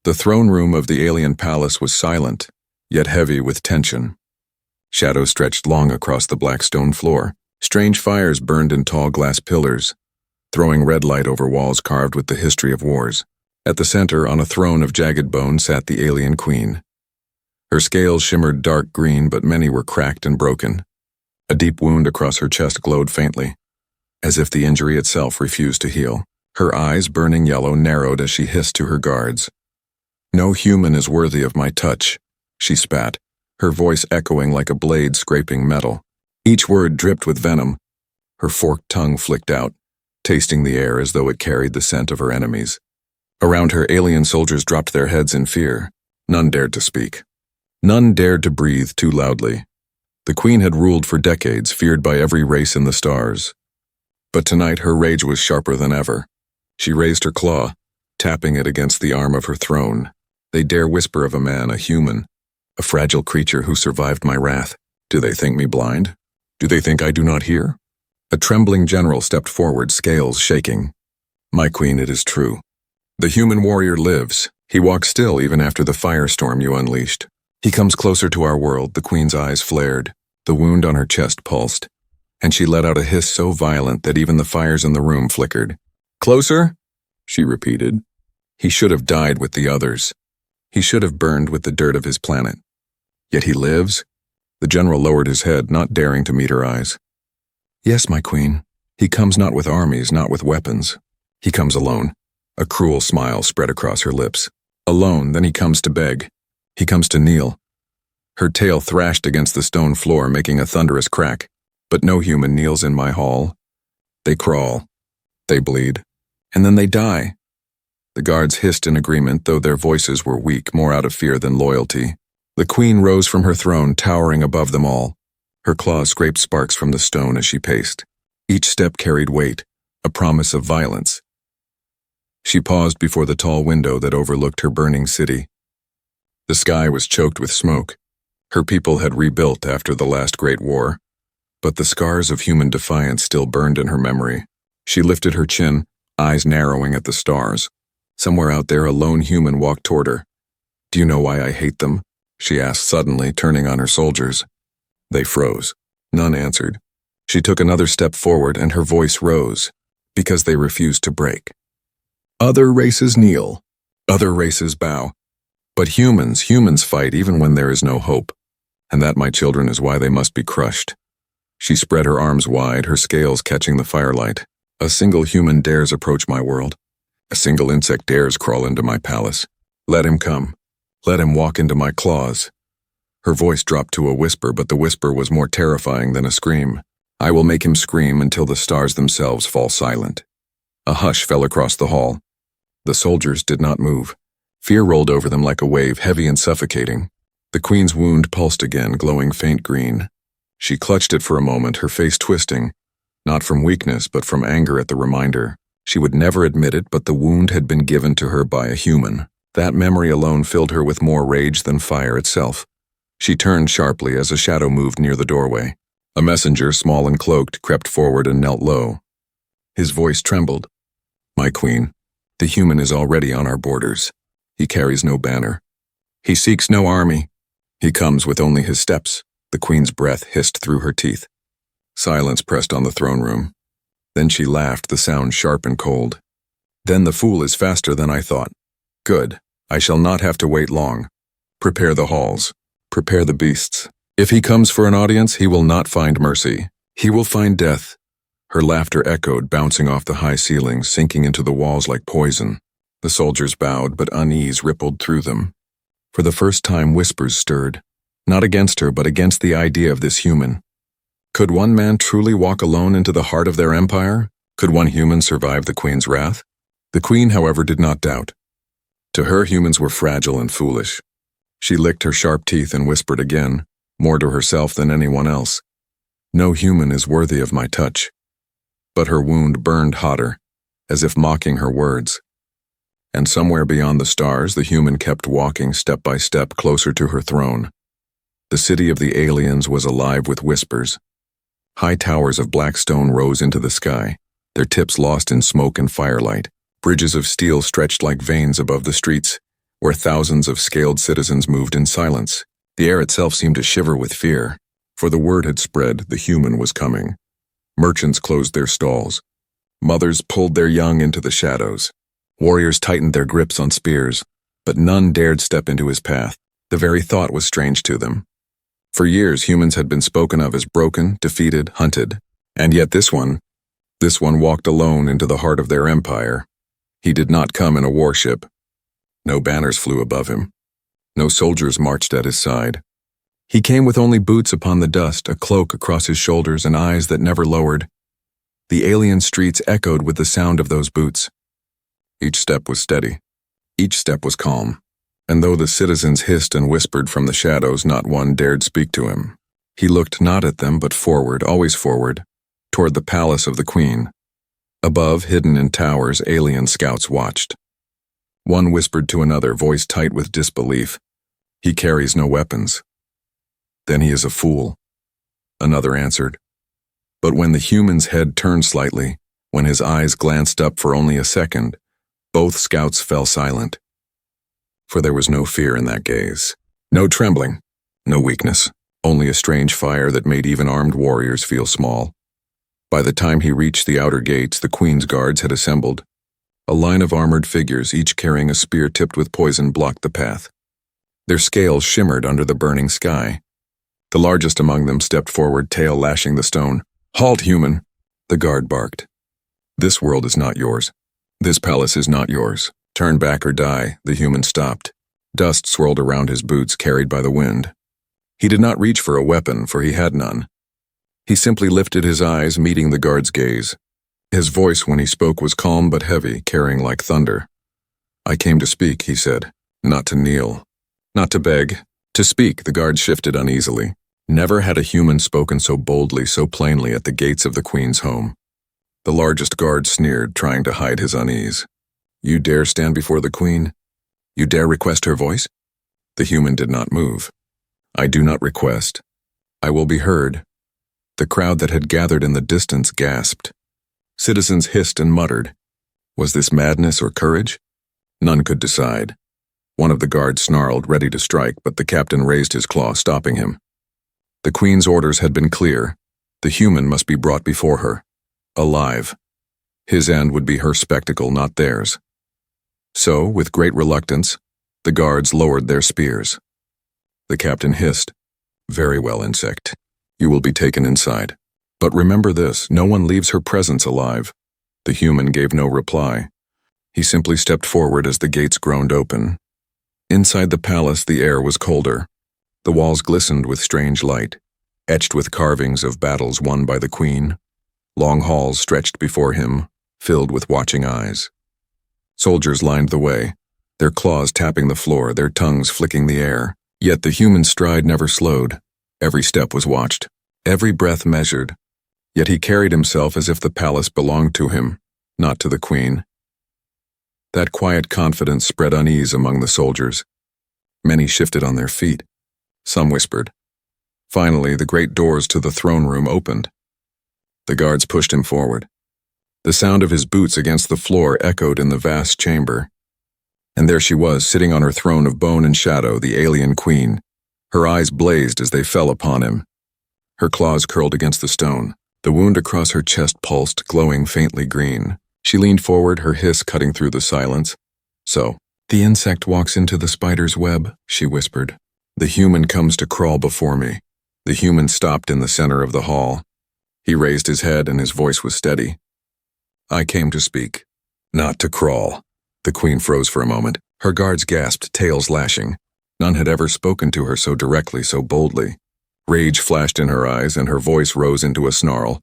The throne room of the alien palace was silent, yet heavy with tension. Shadows stretched long across the black stone floor. Strange fires burned in tall glass pillars, throwing red light over walls carved with the history of wars. At the center, on a throne of jagged bone, sat the alien queen. Her scales shimmered dark green, but many were cracked and broken. A deep wound across her chest glowed faintly, as if the injury itself refused to heal. Her eyes, burning yellow, narrowed as she hissed to her guards. "No human is worthy of my touch," she spat, her voice echoing like a blade scraping metal. Each word dripped with venom. Her forked tongue flicked out, tasting the air as though it carried the scent of her enemies. Around her, alien soldiers dropped their heads in fear. None dared to speak. None dared to breathe too loudly. The queen had ruled for decades, feared by every race in the stars. But tonight her rage was sharper than ever. She raised her claw, tapping it against the arm of her throne. They dare whisper of a man, a human, a fragile creature who survived my wrath. Do they think me blind? Do they think I do not hear? A trembling general stepped forward, scales shaking. "My queen, it is true. The human warrior lives. He walks still even after the firestorm you unleashed. He comes closer to our world." The queen's eyes flared. The wound on her chest pulsed, and she let out a hiss so violent that even the fires in the room flickered. "Closer?" she repeated. "He should have died with the others. He should have burned with the dirt of his planet. Yet he lives?" The general lowered his head, not daring to meet her eyes. "Yes, my queen. He comes not with armies, not with weapons. He comes alone." A cruel smile spread across her lips. "Alone, then he comes to beg. He comes to kneel." Her tail thrashed against the stone floor, making a thunderous crack. "But no human kneels in my hall. They crawl. They bleed. And then they die." The guards hissed in agreement, though their voices were weak, more out of fear than loyalty. The queen rose from her throne, towering above them all. Her claws scraped sparks from the stone as she paced. Each step carried weight, a promise of violence. She paused before the tall window that overlooked her burning city. The sky was choked with smoke. Her people had rebuilt after the last great war, but the scars of human defiance still burned in her memory. She lifted her chin, eyes narrowing at the stars. Somewhere out there, a lone human walked toward her. "Do you know why I hate them?" she asked suddenly, turning on her soldiers. They froze. None answered. She took another step forward, and her voice rose, "Because they refused to break. Other races kneel. Other races bow. But humans fight even when there is no hope. And that, my children, is why they must be crushed." She spread her arms wide, her scales catching the firelight. "A single human dares approach my world. A single insect dares crawl into my palace. Let him come. Let him walk into my claws." Her voice dropped to a whisper, but the whisper was more terrifying than a scream. "I will make him scream until the stars themselves fall silent." A hush fell across the hall. The soldiers did not move. Fear rolled over them like a wave, heavy and suffocating. The queen's wound pulsed again, glowing faint green. She clutched it for a moment, her face twisting, not from weakness, but from anger at the reminder. She would never admit it, but the wound had been given to her by a human. That memory alone filled her with more rage than fire itself. She turned sharply as a shadow moved near the doorway. A messenger, small and cloaked, crept forward and knelt low. His voice trembled. "My queen, the human is already on our borders. He carries no banner. He seeks no army. He comes with only his steps." The queen's breath hissed through her teeth. Silence pressed on the throne room. Then she laughed, the sound sharp and cold. "Then the fool is faster than I thought. Good. I shall not have to wait long. Prepare the halls. Prepare the beasts. If he comes for an audience, he will not find mercy. He will find death." Her laughter echoed, bouncing off the high ceilings, sinking into the walls like poison. The soldiers bowed, but unease rippled through them. For the first time, whispers stirred. Not against her, but against the idea of this human. Could one man truly walk alone into the heart of their empire? Could one human survive the queen's wrath? The queen, however, did not doubt. To her, humans were fragile and foolish. She licked her sharp teeth and whispered again, more to herself than anyone else. "No human is worthy of my touch." But her wound burned hotter, as if mocking her words. And somewhere beyond the stars, the human kept walking step by step closer to her throne. The city of the aliens was alive with whispers. High towers of black stone rose into the sky, their tips lost in smoke and firelight. Bridges of steel stretched like veins above the streets, where thousands of scaled citizens moved in silence. The air itself seemed to shiver with fear, for the word had spread the human was coming. Merchants closed their stalls. Mothers pulled their young into the shadows. Warriors tightened their grips on spears, but none dared step into his path. The very thought was strange to them. For years, humans had been spoken of as broken, defeated, hunted. And yet this one walked alone into the heart of their empire. He did not come in a warship. No banners flew above him. No soldiers marched at his side. He came with only boots upon the dust, a cloak across his shoulders, and eyes that never lowered. The alien streets echoed with the sound of those boots. Each step was steady. Each step was calm. And though the citizens hissed and whispered from the shadows, not one dared speak to him. He looked not at them, but forward, always forward, toward the palace of the queen. Above, hidden in towers, alien scouts watched. One whispered to another, voice tight with disbelief, "He carries no weapons." "Then he is a fool," another answered. But when the human's head turned slightly, when his eyes glanced up for only a second, both scouts fell silent. For there was no fear in that gaze, no trembling, no weakness, only a strange fire that made even armed warriors feel small. By the time he reached the outer gates, the queen's guards had assembled. A line of armored figures, each carrying a spear tipped with poison, blocked the path. Their scales shimmered under the burning sky. The largest among them stepped forward, tail lashing the stone. "Halt, human!" the guard barked. "This world is not yours. This palace is not yours. Turn back or die." The human stopped. Dust swirled around his boots, carried by the wind. He did not reach for a weapon, for he had none. He simply lifted his eyes, meeting the guard's gaze. His voice when he spoke was calm but heavy, carrying like thunder. "I came to speak," he said, "not to kneel, not to beg, to speak." The guard shifted uneasily. Never had a human spoken so boldly, so plainly at the gates of the queen's home. The largest guard sneered, trying to hide his unease. "You dare stand before the queen? You dare request her voice?" The human did not move. "I do not request. I will be heard." The crowd that had gathered in the distance gasped. Citizens hissed and muttered. Was this madness or courage? None could decide. One of the guards snarled, ready to strike, but the captain raised his claw, stopping him. The queen's orders had been clear. The human must be brought before her, alive. His end would be her spectacle, not theirs. So, with great reluctance, the guards lowered their spears. The captain hissed, "Very well, insect. You will be taken inside. But remember this, no one leaves her presence alive." The human gave no reply. He simply stepped forward as the gates groaned open. Inside the palace, the air was colder. The walls glistened with strange light, etched with carvings of battles won by the queen. Long halls stretched before him, filled with watching eyes. Soldiers lined the way, their claws tapping the floor, their tongues flicking the air. Yet the human stride never slowed. Every step was watched, every breath measured. Yet he carried himself as if the palace belonged to him, not to the queen. That quiet confidence spread unease among the soldiers. Many shifted on their feet. Some whispered. Finally, the great doors to the throne room opened. The guards pushed him forward. The sound of his boots against the floor echoed in the vast chamber. And there she was, sitting on her throne of bone and shadow, the alien queen. Her eyes blazed as they fell upon him. Her claws curled against the stone. The wound across her chest pulsed, glowing faintly green. She leaned forward, her hiss cutting through the silence. "So, the insect walks into the spider's web," she whispered. "The human comes to crawl before me." The human stopped in the center of the hall. He raised his head and his voice was steady. "I came to speak, not to crawl." The queen froze for a moment. Her guards gasped, tails lashing. None had ever spoken to her so directly, so boldly. Rage flashed in her eyes and her voice rose into a snarl.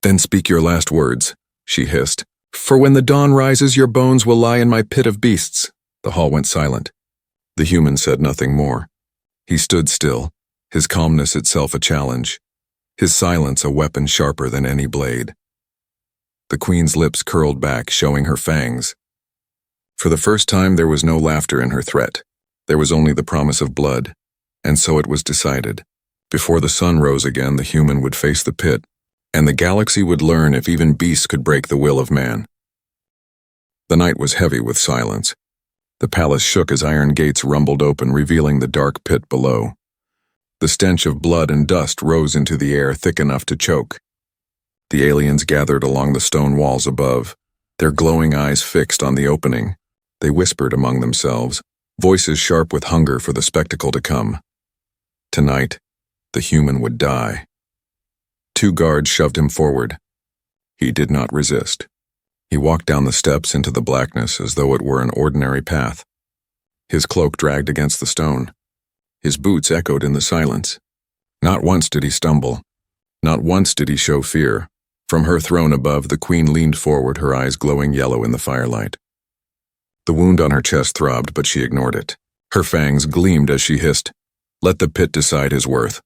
"Then speak your last words," she hissed. "For when the dawn rises, your bones will lie in my pit of beasts." The hall went silent. The human said nothing more. He stood still, his calmness itself a challenge, his silence a weapon sharper than any blade. The queen's lips curled back, showing her fangs. For the first time there was no laughter in her threat. There was only the promise of blood, and so it was decided. Before the sun rose again, the human would face the pit, and the galaxy would learn if even beasts could break the will of man. The night was heavy with silence. The palace shook as iron gates rumbled open, revealing the dark pit below. The stench of blood and dust rose into the air, thick enough to choke. The aliens gathered along the stone walls above, their glowing eyes fixed on the opening. They whispered among themselves, voices sharp with hunger for the spectacle to come. Tonight, the human would die. 2 guards shoved him forward. He did not resist. He walked down the steps into the blackness as though it were an ordinary path. His cloak dragged against the stone. His boots echoed in the silence. Not once did he stumble. Not once did he show fear. From her throne above, the queen leaned forward, her eyes glowing yellow in the firelight. The wound on her chest throbbed, but she ignored it. Her fangs gleamed as she hissed, "Let the pit decide his worth."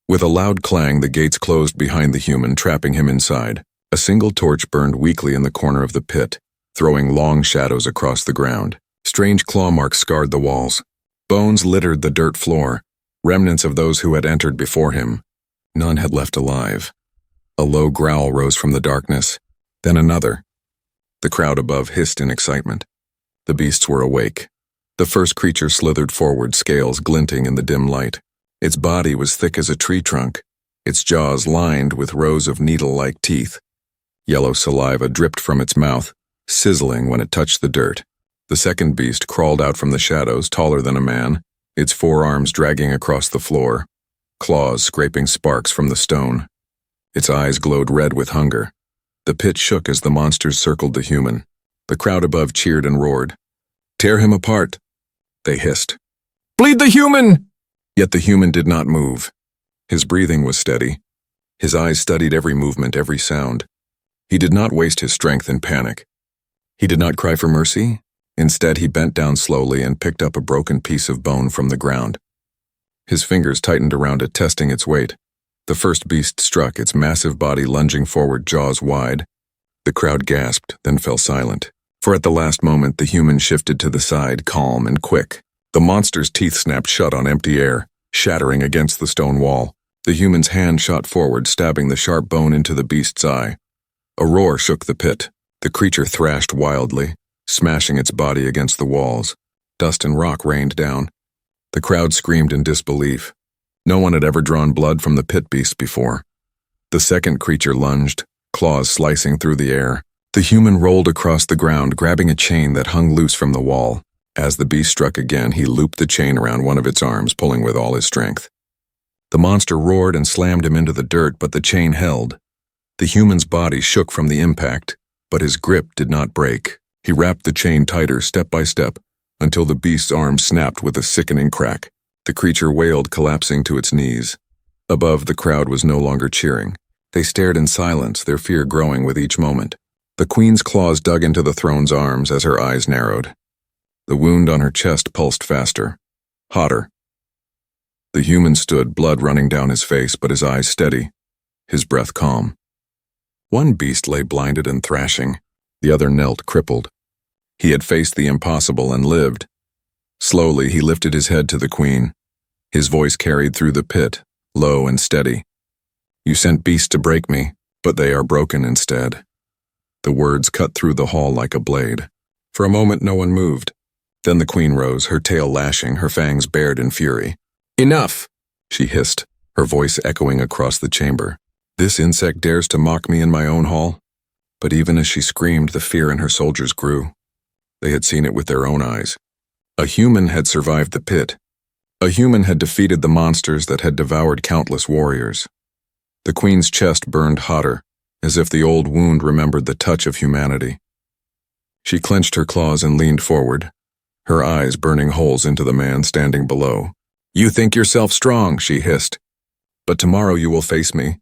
With a loud clang, the gates closed behind the human, trapping him inside. A single torch burned weakly in the corner of the pit, throwing long shadows across the ground. Strange claw marks scarred the walls. Bones littered the dirt floor, remnants of those who had entered before him. None had left alive. A low growl rose from the darkness, then another. The crowd above hissed in excitement. The beasts were awake. The first creature slithered forward, scales glinting in the dim light. Its body was thick as a tree trunk, its jaws lined with rows of needle-like teeth. Yellow saliva dripped from its mouth, sizzling when it touched the dirt. The second beast crawled out from the shadows, taller than a man, its forearms dragging across the floor, claws scraping sparks from the stone. Its eyes glowed red with hunger. The pit shook as the monsters circled the human. The crowd above cheered and roared. "Tear him apart," they hissed. "Bleed the human!" Yet the human did not move. His breathing was steady. His eyes studied every movement, every sound. He did not waste his strength in panic. He did not cry for mercy. Instead, he bent down slowly and picked up a broken piece of bone from the ground. His fingers tightened around it, testing its weight. The first beast struck, its massive body lunging forward, jaws wide. The crowd gasped, then fell silent. For at the last moment, the human shifted to the side, calm and quick. The monster's teeth snapped shut on empty air, shattering against the stone wall. The human's hand shot forward, stabbing the sharp bone into the beast's eye. A roar shook the pit. The creature thrashed wildly, smashing its body against the walls. Dust and rock rained down. The crowd screamed in disbelief. No one had ever drawn blood from the pit beast before. The second creature lunged, claws slicing through the air. The human rolled across the ground, grabbing a chain that hung loose from the wall. As the beast struck again, he looped the chain around one of its arms, pulling with all his strength. The monster roared and slammed him into the dirt, but the chain held. The human's body shook from the impact, but his grip did not break. He wrapped the chain tighter, step by step, until the beast's arm snapped with a sickening crack. The creature wailed, collapsing to its knees. Above, the crowd was no longer cheering. They stared in silence, their fear growing with each moment. The queen's claws dug into the throne's arms as her eyes narrowed. The wound on her chest pulsed faster, hotter. The human stood, blood running down his face, but his eyes steady, his breath calm. One beast lay blinded and thrashing. The other knelt, crippled. He had faced the impossible and lived. Slowly, he lifted his head to the queen. His voice carried through the pit, low and steady. "You sent beasts to break me, but they are broken instead." The words cut through the hall like a blade. For a moment, no one moved. Then the queen rose, her tail lashing, her fangs bared in fury. "Enough!" she hissed, her voice echoing across the chamber. "This insect dares to mock me in my own hall?" But even as she screamed, the fear in her soldiers grew. They had seen it with their own eyes. A human had survived the pit. A human had defeated the monsters that had devoured countless warriors. The queen's chest burned hotter, as if the old wound remembered the touch of humanity. She clenched her claws and leaned forward, her eyes burning holes into the man standing below. "You think yourself strong," she hissed. "But tomorrow you will face me,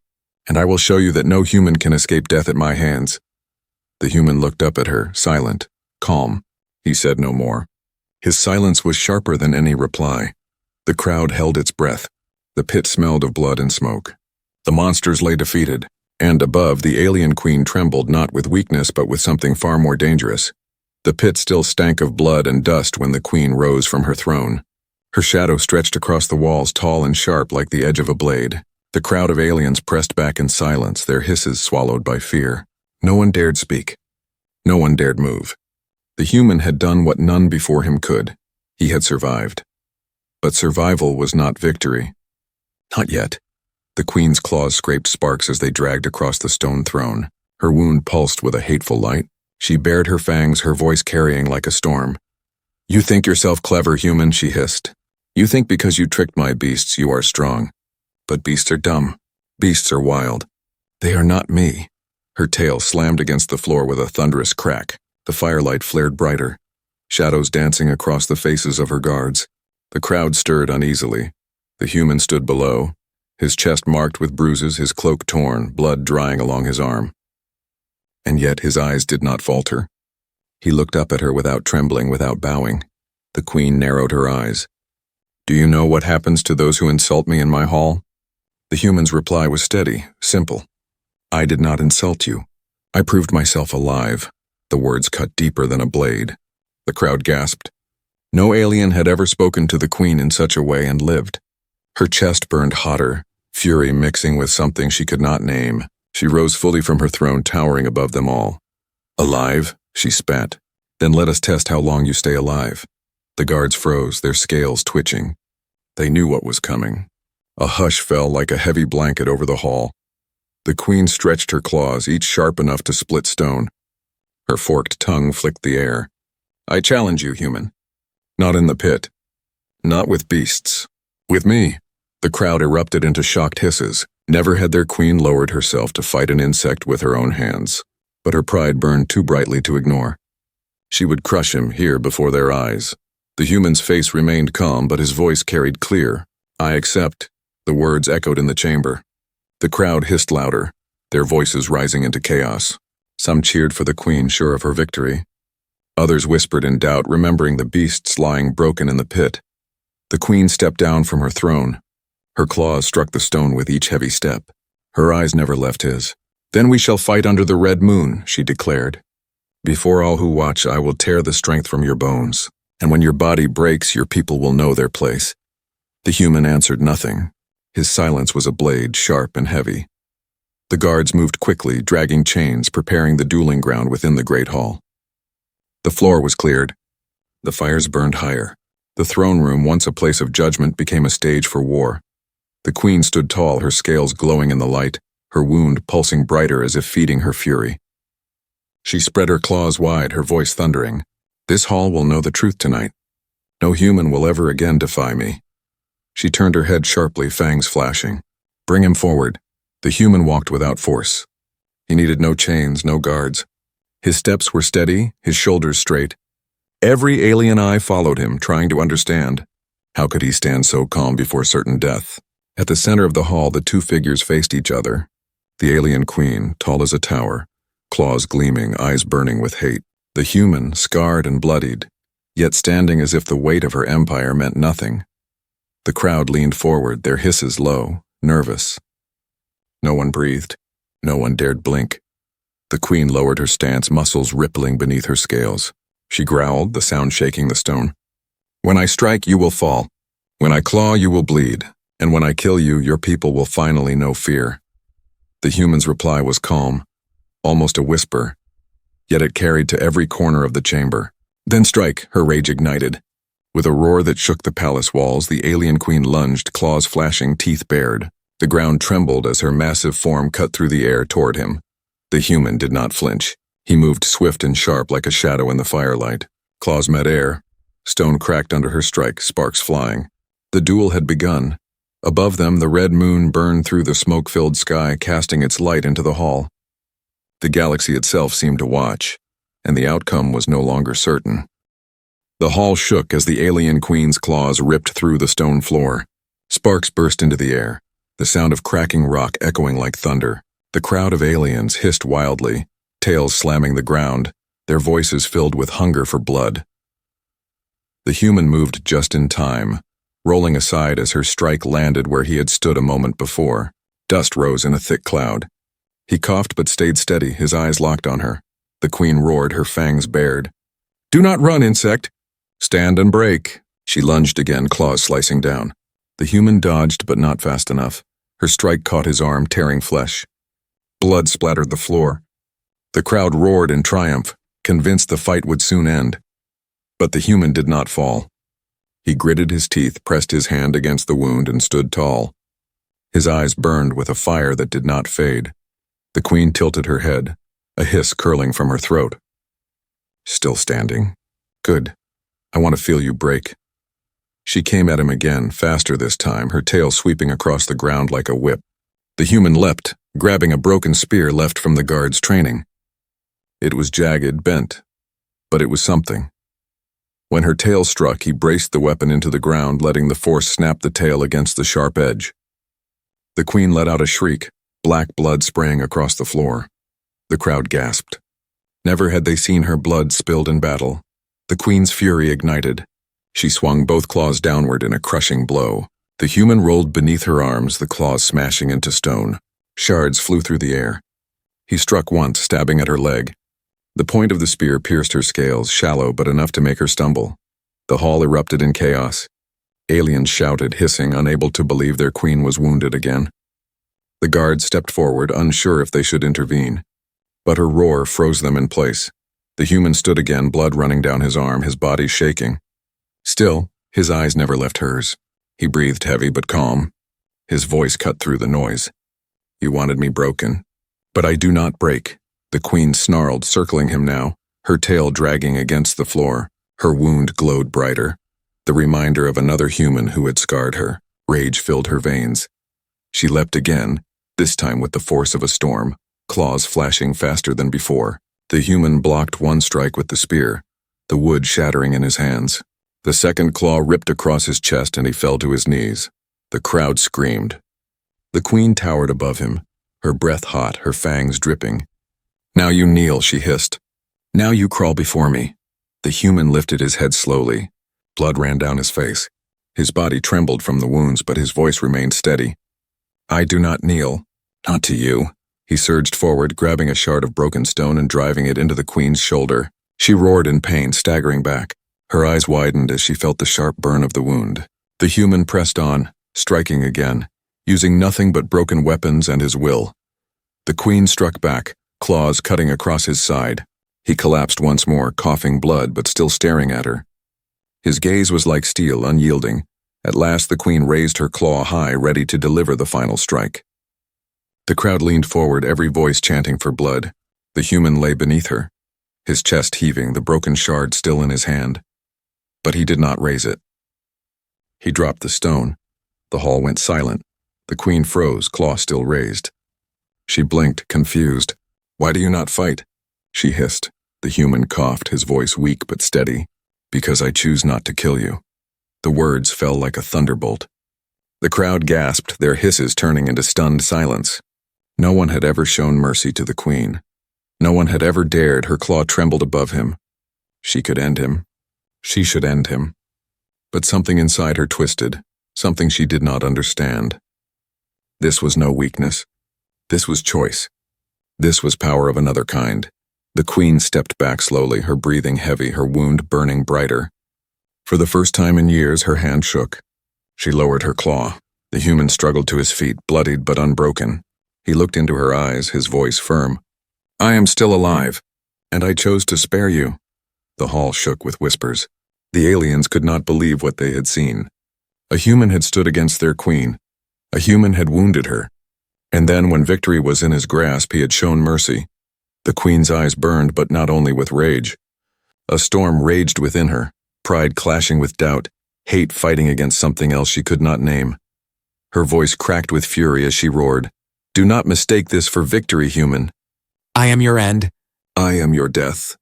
and I will show you that no human can escape death at my hands." The human looked up at her, silent, calm. He said no more. His silence was sharper than any reply. The crowd held its breath. The pit smelled of blood and smoke. The monsters lay defeated, and above, the alien queen trembled not with weakness but with something far more dangerous. The pit still stank of blood and dust when the queen rose from her throne. Her shadow stretched across the walls, tall and sharp like the edge of a blade. The crowd of aliens pressed back in silence, their hisses swallowed by fear. No one dared speak. No one dared move. The human had done what none before him could. He had survived. But survival was not victory. Not yet. The queen's claws scraped sparks as they dragged across the stone throne. Her wound pulsed with a hateful light. She bared her fangs, her voice carrying like a storm. "You think yourself clever, human," she hissed. "You think because you tricked my beasts you are strong. But beasts are dumb. Beasts are wild. They are not me." Her tail slammed against the floor with a thunderous crack. The firelight flared brighter, shadows dancing across the faces of her guards. The crowd stirred uneasily. The human stood below, his chest marked with bruises, his cloak torn, blood drying along his arm. And yet his eyes did not falter. He looked up at her without trembling, without bowing. The queen narrowed her eyes. "Do you know what happens to those who insult me in my hall?" The human's reply was steady, simple. "I did not insult you. I proved myself alive." The words cut deeper than a blade. The crowd gasped. No alien had ever spoken to the queen in such a way and lived. Her chest burned hotter, fury mixing with something she could not name. She rose fully from her throne, towering above them all. "Alive?" she spat. "Then let us test how long you stay alive." The guards froze, their scales twitching. They knew what was coming. A hush fell like a heavy blanket over the hall. The queen stretched her claws, each sharp enough to split stone. Her forked tongue flicked the air. "I challenge you, human. Not in the pit. Not with beasts. With me." The crowd erupted into shocked hisses. Never had their queen lowered herself to fight an insect with her own hands. But her pride burned too brightly to ignore. She would crush him here before their eyes. The human's face remained calm, but his voice carried clear. "I accept." The words echoed in the chamber. The crowd hissed louder, their voices rising into chaos. Some cheered for the queen, sure of her victory. Others whispered in doubt, remembering the beasts lying broken in the pit. The queen stepped down from her throne. Her claws struck the stone with each heavy step. Her eyes never left his. "Then we shall fight under the red moon," she declared. "Before all who watch, I will tear the strength from your bones. And when your body breaks, your people will know their place." The human answered nothing. His silence was a blade, sharp and heavy. The guards moved quickly, dragging chains, preparing the dueling ground within the great hall. The floor was cleared. The fires burned higher. The throne room, once a place of judgment, became a stage for war. The queen stood tall, her scales glowing in the light, her wound pulsing brighter as if feeding her fury. She spread her claws wide, her voice thundering. "This hall will know the truth tonight. No human will ever again defy me." She turned her head sharply, fangs flashing. "Bring him forward." The human walked without force. He needed no chains, no guards. His steps were steady, his shoulders straight. Every alien eye followed him, trying to understand. How could he stand so calm before certain death? At the center of the hall, the two figures faced each other. The alien queen, tall as a tower, claws gleaming, eyes burning with hate. The human, scarred and bloodied, yet standing as if the weight of her empire meant nothing. The crowd leaned forward, their hisses low, nervous. No one breathed. No one dared blink. The queen lowered her stance, muscles rippling beneath her scales. She growled, the sound shaking the stone. "When I strike, you will fall. When I claw, you will bleed. And when I kill you, your people will finally know fear." The human's reply was calm, almost a whisper, yet it carried to every corner of the chamber. "Then strike," her rage ignited. With a roar that shook the palace walls, the alien queen lunged, claws flashing, teeth bared. The ground trembled as her massive form cut through the air toward him. The human did not flinch. He moved swift and sharp like a shadow in the firelight. Claws met air. Stone cracked under her strike, sparks flying. The duel had begun. Above them, the red moon burned through the smoke-filled sky, casting its light into the hall. The galaxy itself seemed to watch, and the outcome was no longer certain. The hall shook as the alien queen's claws ripped through the stone floor. Sparks burst into the air, the sound of cracking rock echoing like thunder. The crowd of aliens hissed wildly, tails slamming the ground, their voices filled with hunger for blood. The human moved just in time, rolling aside as her strike landed where he had stood a moment before. Dust rose in a thick cloud. He coughed but stayed steady, his eyes locked on her. The queen roared, her fangs bared. "Do not run, insect! Stand and break!" She lunged again, claws slicing down. The human dodged, but not fast enough. Her strike caught his arm, tearing flesh. Blood splattered the floor. The crowd roared in triumph. convinced the fight would soon end. But the human did not fall. He gritted his teeth, pressed his hand against the wound, and stood tall. His eyes burned with a fire that did not fade. The queen tilted her head, a hiss curling from her throat. Still standing. Good. I want to feel you break. She came at him again, faster this time, her tail sweeping across the ground like a whip. The human leapt, grabbing a broken spear left from the guard's training. It was jagged, bent, but it was something. When her tail struck, he braced the weapon into the ground, letting the force snap the tail against the sharp edge. The queen let out a shriek, black blood spraying across the floor. The crowd gasped. Never had they seen her blood spilled in battle. The queen's fury ignited. She swung both claws downward in a crushing blow. The human rolled beneath her arms, the claws smashing into stone. Shards flew through the air. He struck once, stabbing at her leg. The point of the spear pierced her scales, shallow but enough to make her stumble. The hall erupted in chaos. Aliens shouted, hissing, unable to believe their queen was wounded again. The guards stepped forward, unsure if they should intervene. But her roar froze them in place. The human stood again, blood running down his arm, his body shaking. Still, his eyes never left hers. He breathed heavy but calm. His voice cut through the noise. You wanted me broken. But I do not break. The queen snarled, circling him now, her tail dragging against the floor. Her wound glowed brighter. The reminder of another human who had scarred her. Rage filled her veins. She leapt again, this time with the force of a storm, claws flashing faster than before. The human blocked one strike with the spear, the wood shattering in his hands. The second claw ripped across his chest and he fell to his knees. The crowd screamed. The queen towered above him, her breath hot, her fangs dripping. Now you kneel, she hissed. Now you crawl before me. The human lifted his head slowly. Blood ran down his face. His body trembled from the wounds, but his voice remained steady. I do not kneel. Not to you. He surged forward, grabbing a shard of broken stone and driving it into the queen's shoulder. She roared in pain, staggering back. Her eyes widened as she felt the sharp burn of the wound. The human pressed on, striking again, using nothing but broken weapons and his will. The queen struck back, claws cutting across his side. He collapsed once more, coughing blood but still staring at her. His gaze was like steel, unyielding. At last the queen raised her claw high, ready to deliver the final strike. The crowd leaned forward, every voice chanting for blood. The human lay beneath her, his chest heaving, the broken shard still in his hand. But he did not raise it. He dropped the stone. The hall went silent. The queen froze, claw still raised. She blinked, confused. Why do you not fight? She hissed. The human coughed, his voice weak but steady. Because I choose not to kill you. The words fell like a thunderbolt. The crowd gasped, their hisses turning into stunned silence. No one had ever shown mercy to the queen. No one had ever dared. Her claw trembled above him. She could end him. She should end him. But something inside her twisted, something she did not understand. This was no weakness. This was choice. This was power of another kind. The queen stepped back slowly, her breathing heavy, her wound burning brighter. For the first time in years, her hand shook. She lowered her claw. The human struggled to his feet, bloodied but unbroken. He looked into her eyes, his voice firm. I am still alive, and I chose to spare you. The hall shook with whispers. The aliens could not believe what they had seen. A human had stood against their queen. A human had wounded her. And then, when victory was in his grasp, he had shown mercy. The queen's eyes burned, but not only with rage. A storm raged within her, pride clashing with doubt, hate fighting against something else she could not name. Her voice cracked with fury as she roared, Do not mistake this for victory, human. I am your end. I am your death.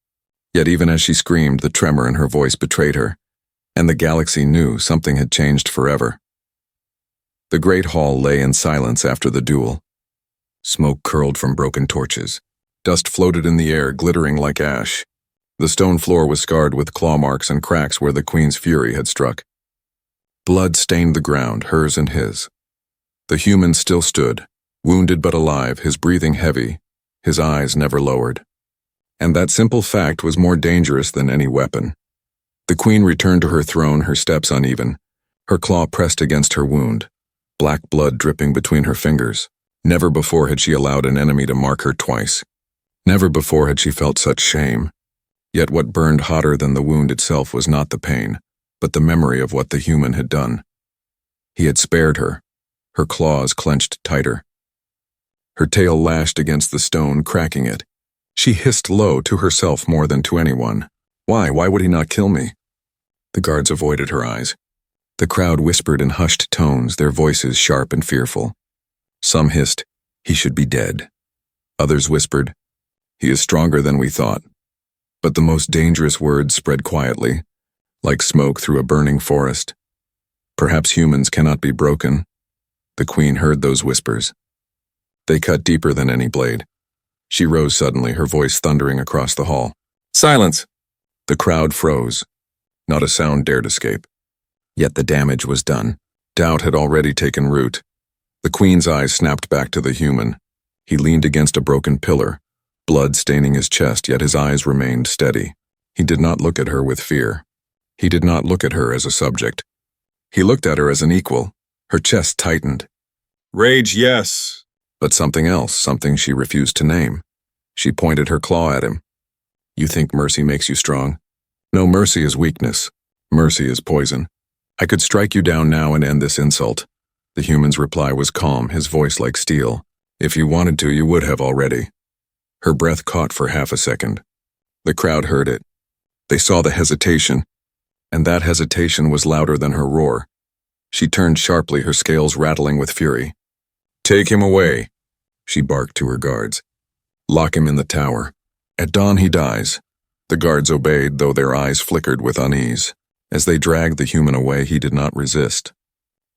Yet even as she screamed, the tremor in her voice betrayed her, and the galaxy knew something had changed forever. The great hall lay in silence after the duel. Smoke curled from broken torches. Dust floated in the air, glittering like ash. The stone floor was scarred with claw marks and cracks where the queen's fury had struck. Blood stained the ground, hers and his. The human still stood, wounded but alive, his breathing heavy, his eyes never lowered. And that simple fact was more dangerous than any weapon. The queen returned to her throne, her steps uneven, her claw pressed against her wound, black blood dripping between her fingers. Never before had she allowed an enemy to mark her twice. Never before had she felt such shame. Yet what burned hotter than the wound itself was not the pain, but the memory of what the human had done. He had spared her, her claws clenched tighter. Her tail lashed against the stone, cracking it. She hissed low to herself more than to anyone. Why would he not kill me? The guards avoided her eyes. The crowd whispered in hushed tones, their voices sharp and fearful. Some hissed, "He should be dead." Others whispered, "He is stronger than we thought." But the most dangerous words spread quietly, like smoke through a burning forest. "Perhaps humans cannot be broken." The queen heard those whispers. They cut deeper than any blade. She rose suddenly, her voice thundering across the hall. "Silence!" The crowd froze. Not a sound dared escape. Yet the damage was done. Doubt had already taken root. The queen's eyes snapped back to the human. He leaned against a broken pillar, blood staining his chest, yet his eyes remained steady. He did not look at her with fear. He did not look at her as a subject. He looked at her as an equal. Her chest tightened. "Rage, yes." But something else, something she refused to name. She pointed her claw at him. "You think mercy makes you strong? No, mercy is weakness. Mercy is poison. I could strike you down now and end this insult." The human's reply was calm, his voice like steel. "If you wanted to, you would have already." Her breath caught for half a second. The crowd heard it. They saw the hesitation, and that hesitation was louder than her roar. She turned sharply, her scales rattling with fury. "Take him away," she barked to her guards. "Lock him in the tower. At dawn he dies." The guards obeyed, though their eyes flickered with unease. As they dragged the human away, he did not resist.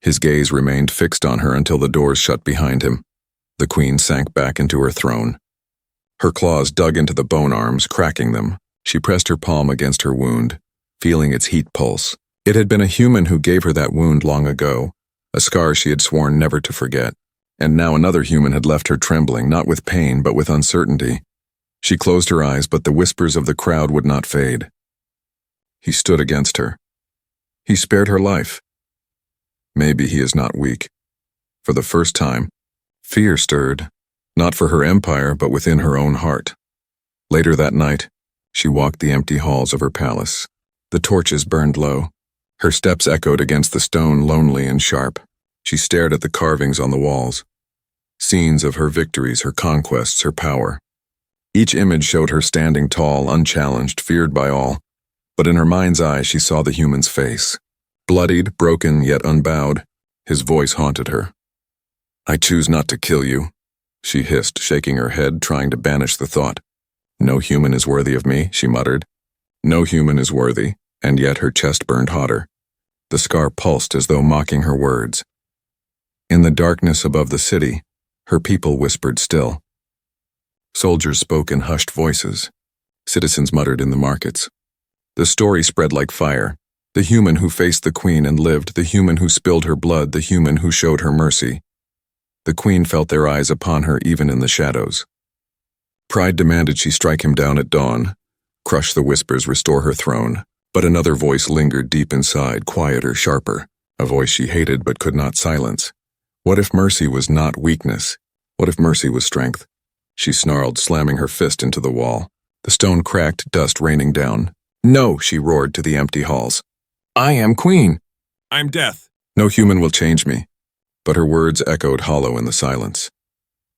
His gaze remained fixed on her until the doors shut behind him. The queen sank back into her throne. Her claws dug into the bone arms, cracking them. She pressed her palm against her wound, feeling its heat pulse. It had been a human who gave her that wound long ago, a scar she had sworn never to forget. And now another human had left her trembling, not with pain, but with uncertainty. She closed her eyes, but the whispers of the crowd would not fade. He stood against her. He spared her life. Maybe he is not weak. For the first time, fear stirred, not for her empire, but within her own heart. Later that night, she walked the empty halls of her palace. The torches burned low. Her steps echoed against the stone, lonely and sharp. She stared at the carvings on the walls. Scenes of her victories, her conquests, her power. Each image showed her standing tall, unchallenged, feared by all. But in her mind's eye, she saw the human's face. Bloodied, broken, yet unbowed, his voice haunted her. "I choose not to kill you," she hissed, shaking her head, trying to banish the thought. "No human is worthy of me," she muttered. "No human is worthy," and yet her chest burned hotter. The scar pulsed as though mocking her words. In the darkness above the city, her people whispered still. Soldiers spoke in hushed voices. Citizens muttered in the markets. The story spread like fire. The human who faced the queen and lived, the human who spilled her blood, the human who showed her mercy. The queen felt their eyes upon her even in the shadows. Pride demanded she strike him down at dawn, crush the whispers, restore her throne. But another voice lingered deep inside, quieter, sharper, a voice she hated but could not silence. What if mercy was not weakness? What if mercy was strength? She snarled, slamming her fist into the wall. The stone cracked, dust raining down. "No," she roared to the empty halls. "I am queen." "I'm death." "No human will change me." But her words echoed hollow in the silence.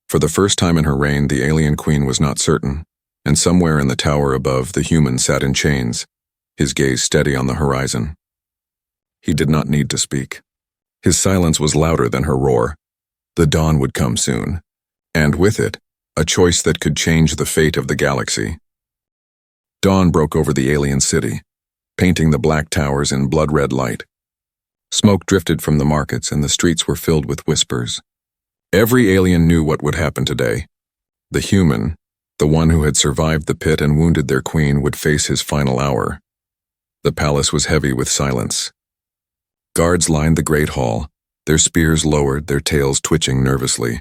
For the first time in her reign, the alien queen was not certain, and somewhere in the tower above, the human sat in chains, his gaze steady on the horizon. He did not need to speak. His silence was louder than her roar. The dawn would come soon, and with it, a choice that could change the fate of the galaxy. Dawn broke over the alien city, painting the black towers in blood-red light. Smoke drifted from the markets, and the streets were filled with whispers. Every alien knew what would happen today. The human, the one who had survived the pit and wounded their queen, would face his final hour. The palace was heavy with silence. Guards lined the great hall, their spears lowered, their tails twitching nervously.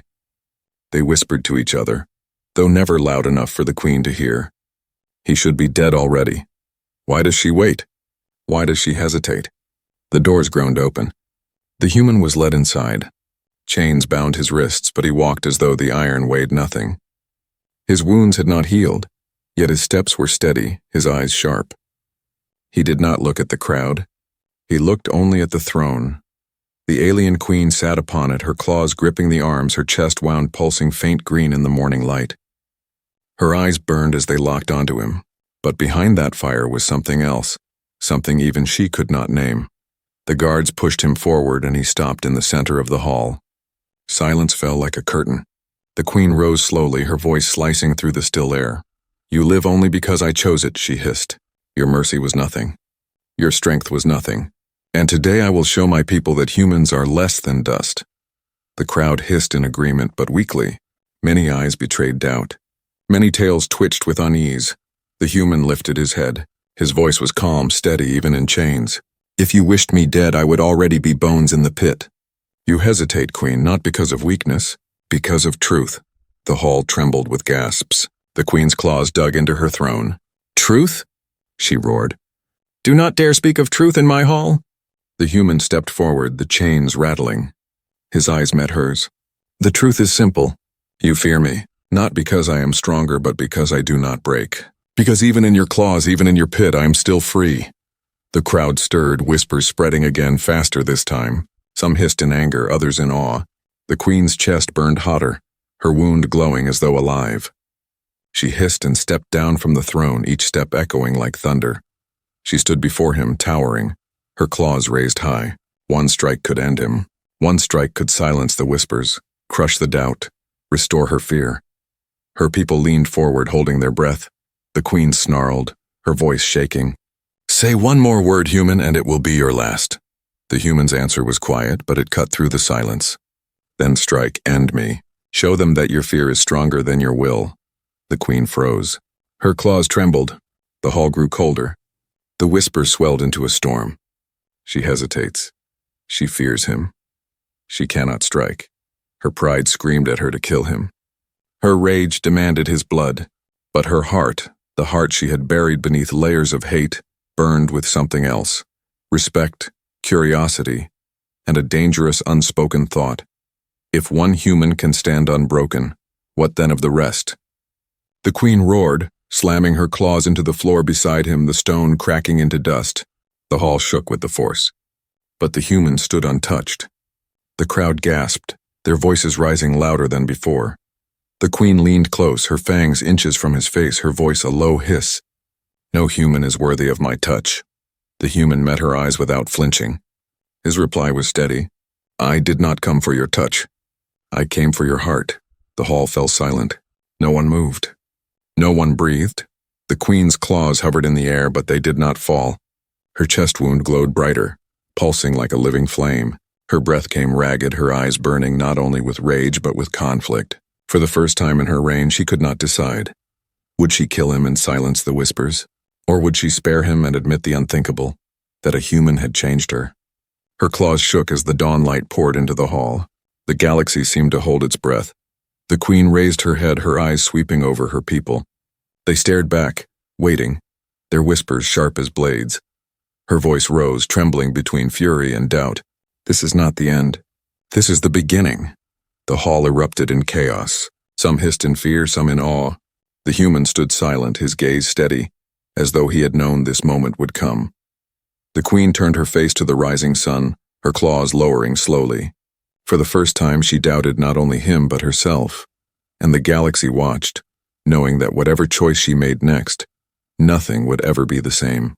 They whispered to each other, though never loud enough for the queen to hear. He should be dead already. Why does she wait? Why does she hesitate? The doors groaned open. The human was led inside. Chains bound his wrists, but he walked as though the iron weighed nothing. His wounds had not healed. Yet his steps were steady, his eyes sharp. He did not look at the crowd. He looked only at the throne. The alien queen sat upon it, her claws gripping the arms, her chest wound pulsing faint green in the morning light. Her eyes burned as they locked onto him, but behind that fire was something else, something even she could not name. The guards pushed him forward and he stopped in the center of the hall. Silence fell like a curtain. The queen rose slowly, her voice slicing through the still air. "You live only because I chose it," she hissed. "Your mercy was nothing. Your strength was nothing. And today I will show my people that humans are less than dust." The crowd hissed in agreement, but weakly. Many eyes betrayed doubt. Many tails twitched with unease. The human lifted his head. His voice was calm, steady, even in chains. "If you wished me dead, I would already be bones in the pit." "You hesitate, Queen, not because of weakness, because of truth." The hall trembled with gasps. The queen's claws dug into her throne. "Truth?" she roared. "Do not dare speak of truth in my hall." The human stepped forward, the chains rattling. His eyes met hers. "The truth is simple. You fear me, not because I am stronger, but because I do not break. Because even in your claws, even in your pit, I am still free." The crowd stirred, whispers spreading again, faster this time. Some hissed in anger, others in awe. The queen's chest burned hotter, her wound glowing as though alive. She hissed and stepped down from the throne, each step echoing like thunder. She stood before him, towering, her claws raised high. One strike could end him. One strike could silence the whispers, crush the doubt, restore her fear. Her people leaned forward, holding their breath. The queen snarled, her voice shaking. "Say one more word, human, and it will be your last." The human's answer was quiet, but it cut through the silence. "Then strike, end me. Show them that your fear is stronger than your will." The queen froze. Her claws trembled. The hall grew colder. The whispers swelled into a storm. She hesitates. She fears him. She cannot strike. Her pride screamed at her to kill him. Her rage demanded his blood, but her heart, the heart she had buried beneath layers of hate, burned with something else. Respect, curiosity, and a dangerous unspoken thought. If one human can stand unbroken, what then of the rest? The queen roared, slamming her claws into the floor beside him, the stone cracking into dust. The hall shook with the force. But the human stood untouched. The crowd gasped, their voices rising louder than before. The queen leaned close, her fangs inches from his face, her voice a low hiss. "No human is worthy of my touch." The human met her eyes without flinching. His reply was steady. "I did not come for your touch. I came for your heart." The hall fell silent. No one moved. No one breathed. The queen's claws hovered in the air, but they did not fall. Her chest wound glowed brighter, pulsing like a living flame. Her breath came ragged, her eyes burning not only with rage but with conflict. For the first time in her reign, she could not decide. Would she kill him and silence the whispers? Or would she spare him and admit the unthinkable, that a human had changed her? Her claws shook as the dawn light poured into the hall. The galaxy seemed to hold its breath. The queen raised her head, her eyes sweeping over her people. They stared back, waiting, their whispers sharp as blades. Her voice rose, trembling between fury and doubt. "This is not the end. This is the beginning." The hall erupted in chaos. Some hissed in fear, some in awe. The human stood silent, his gaze steady, as though he had known this moment would come. The queen turned her face to the rising sun, her claws lowering slowly. For the first time, she doubted not only him but herself. And the galaxy watched, knowing that whatever choice she made next, nothing would ever be the same.